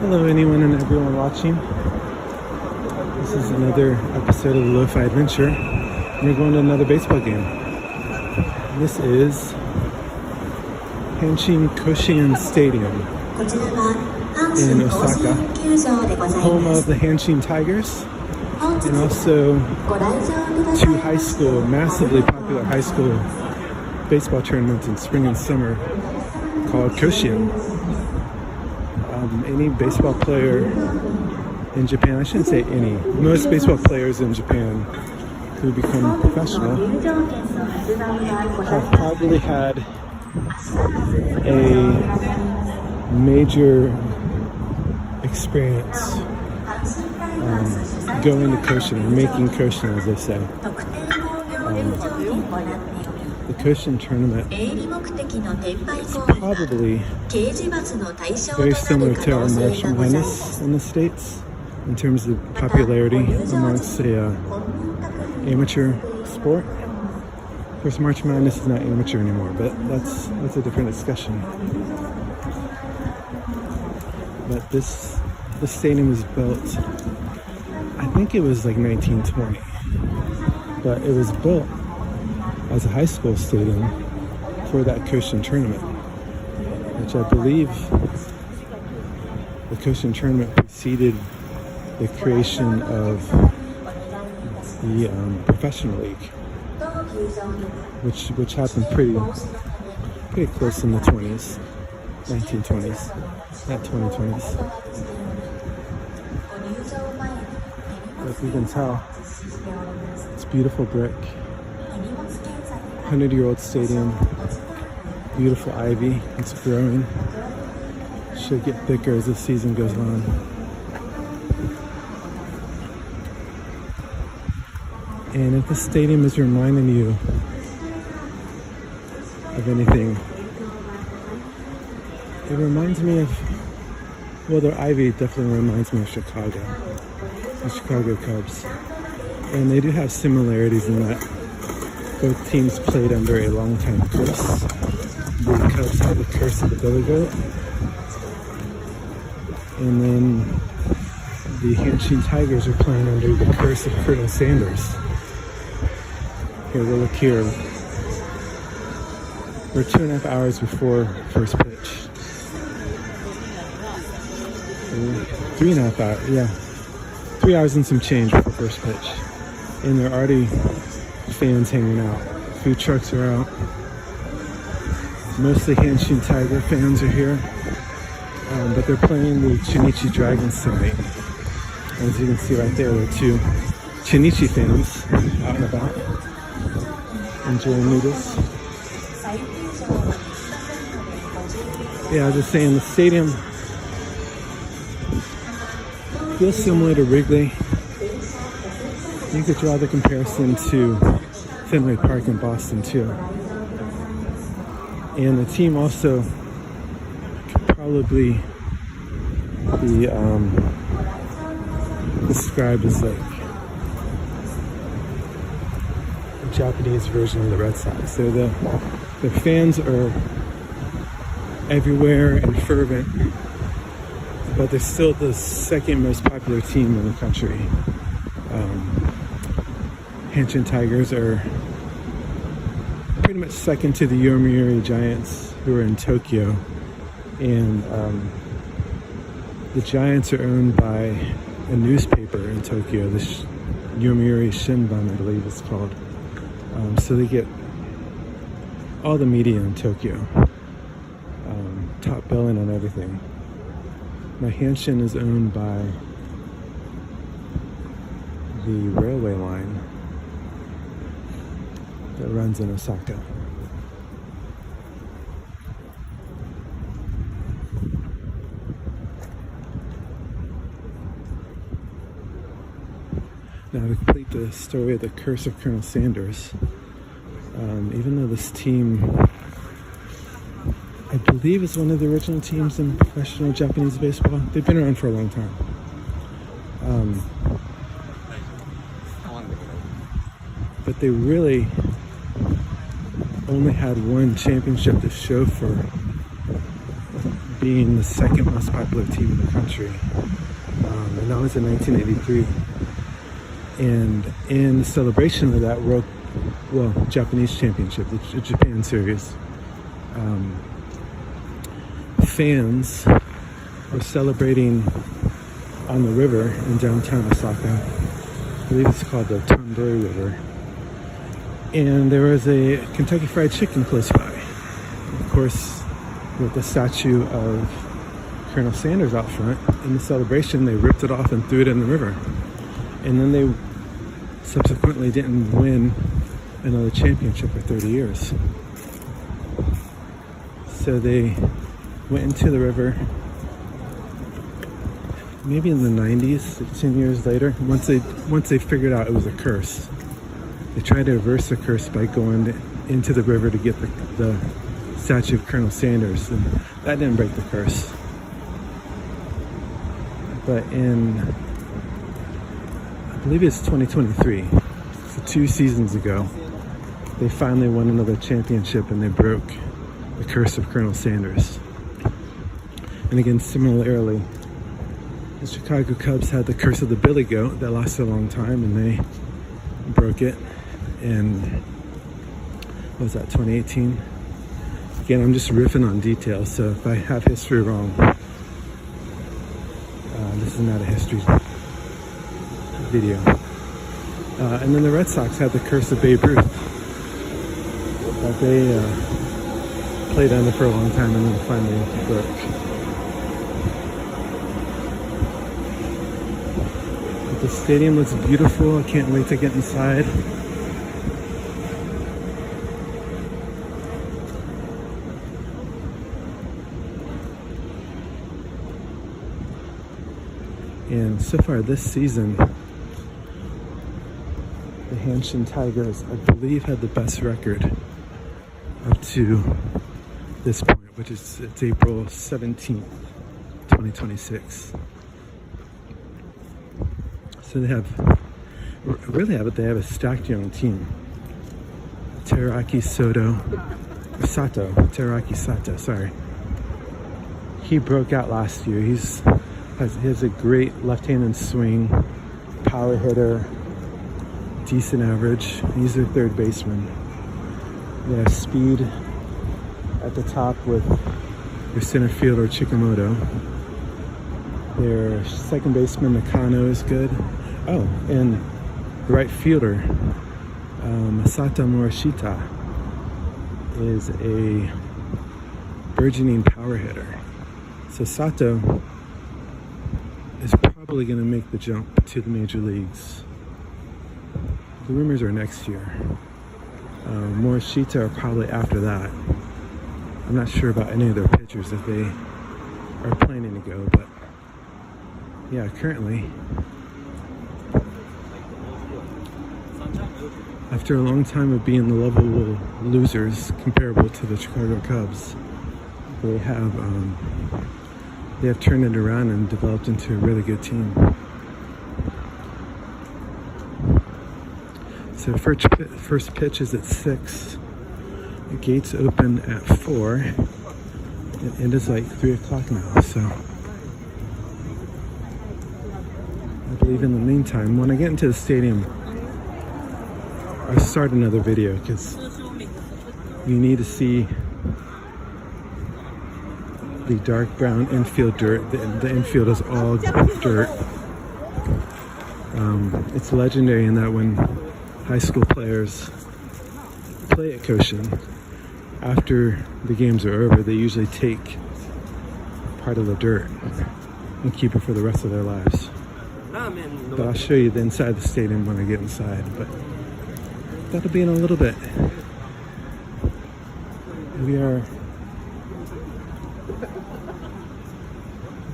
Hello anyone and everyone watching. This is another episode of the Lo-Fi Adventure. We're going to another baseball game. This is Koshien Stadium in Osaka, home of the Hanshin Tigers, and also two massively popular high school baseball tournaments in spring and summer called Koshien. Any baseball player in Japan, I shouldn't say any, most baseball players in Japan who become professional have probably had a major experience going to Koshien, or making Koshien, as they say. The Koshien tournament is probably very similar to our March Madness in the States in terms of popularity amongst the amateur sport. Of course, March Madness is not amateur anymore, but that's a different discussion. But this stadium was built, I think it was like 1920, but it was built as a high school stadium for that Koshien tournament, which I believe the Koshien tournament preceded the creation of the professional league, which happened pretty close in the 1920s, not 2020s. As you can tell, it's beautiful brick. 100-year-old stadium, beautiful ivy, it's growing, should get thicker as the season goes on. And if the stadium is reminding you of anything, it reminds me of, well, their ivy definitely reminds me of Chicago, the Chicago Cubs. And they do have similarities in that both teams played under a long-time curse. The Cubs had the curse of the Billy Goat, and then the Hanshin Tigers are playing under the curse of Colonel Sanders. Here, we'll look here. We're 2.5 hours before first pitch. 3.5 hours, yeah. 3 hours and some change before first pitch. And they're already fans hanging out. Food trucks are out. Mostly Hanshin Tiger fans are here. But they're playing the Chunichi Dragons tonight. As you can see right there are two Chunichi fans out and about, enjoying noodles. Yeah, I was just saying, the stadium feels similar to Wrigley. You could draw the comparison to Fenway Park in Boston too. And the team also could probably be described as like a Japanese version of the Red Sox. So the fans are everywhere and fervent, but they're still the second most popular team in the country. Hanshin Tigers are pretty much second to the Yomiuri Giants, who are in Tokyo, and the Giants are owned by a newspaper in Tokyo, the Yomiuri Shinbun, I believe it's called. So they get all the media in Tokyo, top billing on everything. Now Hanshin is owned by the railway line that runs in Osaka. Now to complete the story of the curse of Colonel Sanders, even though this team, I believe, is one of the original teams in professional Japanese baseball, they've been around for a long time. But they really only had one championship to show for being the second most popular team in the country. And that was in 1983. And in celebration of that Japanese championship, the Japan series, fans were celebrating on the river in downtown Osaka. I believe it's called the Tondoi River. And there was a Kentucky Fried Chicken close by. Of course, with the statue of Colonel Sanders out front. In the celebration, they ripped it off and threw it in the river. And then they subsequently didn't win another championship for 30 years. So they went into the river maybe in the 90s, 10 years later, once they figured out it was a curse. They tried to reverse the curse by going into the river to get the statue of Colonel Sanders, and that didn't break the curse. But I believe it's 2023, so 2 seasons ago, they finally won another championship and they broke the curse of Colonel Sanders. And again, similarly, the Chicago Cubs had the curse of the Billy Goat that lasted a long time, and they broke it in, what was that, 2018? Again, I'm just riffing on details, so if I have history wrong, this is not a history video. And then the Red Sox had the curse of Babe Ruth that they played under for a long time and then finally broke. But the stadium looks beautiful. I can't wait to get inside. And so far this season, the Hanshin Tigers, I believe, had the best record up to this point, which is it's April 17th, 2026. So they have a stacked young team. Teraki Sato, sorry. He broke out last year. He has a great left-handed swing, power hitter, decent average. He's their third baseman. They have speed at the top with their center fielder Chikamoto. Their second baseman Nakano is good. Oh, and the right fielder Masato Morishita is a burgeoning power hitter. So Sato is probably going to make the jump to the major leagues. The rumors are next year. Morishita are probably after that. I'm not sure about any of their pitchers if they are planning to go, but yeah, currently, after a long time of being the lovable losers comparable to the Chicago Cubs, they have turned it around and developed into a really good team. So first pitch is at 6. The gates open at 4. And it is like 3 o'clock now, so I believe in the meantime, when I get into the stadium, I'll start another video because you need to see the dark brown infield dirt. The infield is all dirt. It's legendary in that when high school players play at Koshien, after the games are over, they usually take part of the dirt and keep it for the rest of their lives. But I'll show you the inside of the stadium when I get inside. But that'll be in a little bit. We are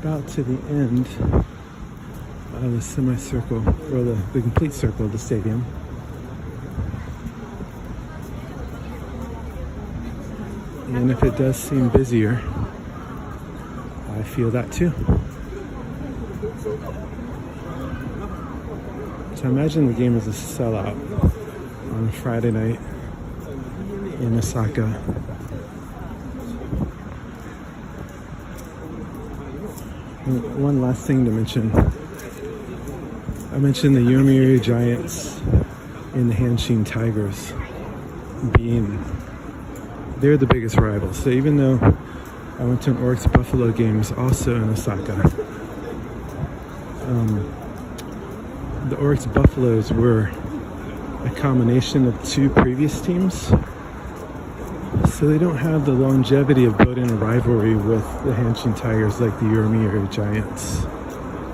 about to the end of the semicircle, or the complete circle of the stadium. And if it does seem busier, I feel that too. So I imagine the game is a sellout on Friday night in Osaka. And one last thing to mention. I mentioned the Yomiuri Giants and the Hanshin Tigers they're the biggest rivals. So even though I went to an Oryx Buffalo game, was also in Osaka, the Oryx Buffaloes were a combination of two previous teams. So they don't have the longevity of building a rivalry with the Hanshin Tigers like the Yomiuri Giants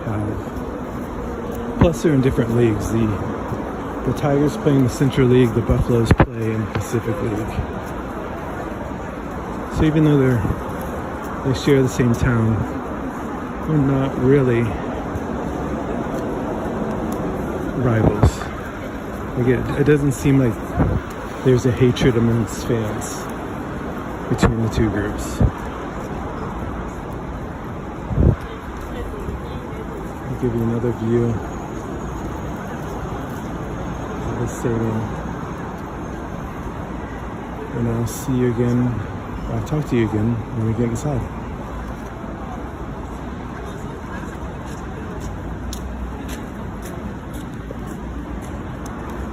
have. Plus they're in different leagues. The Tigers play in the Central League, the Buffaloes play in the Pacific League. So even though they share the same town, they're not really rivals. Like it doesn't seem like there's a hatred amongst fans between the two groups. I'll give you another view of the stadium. And I'll see you again. I'll talk to you again when we get inside.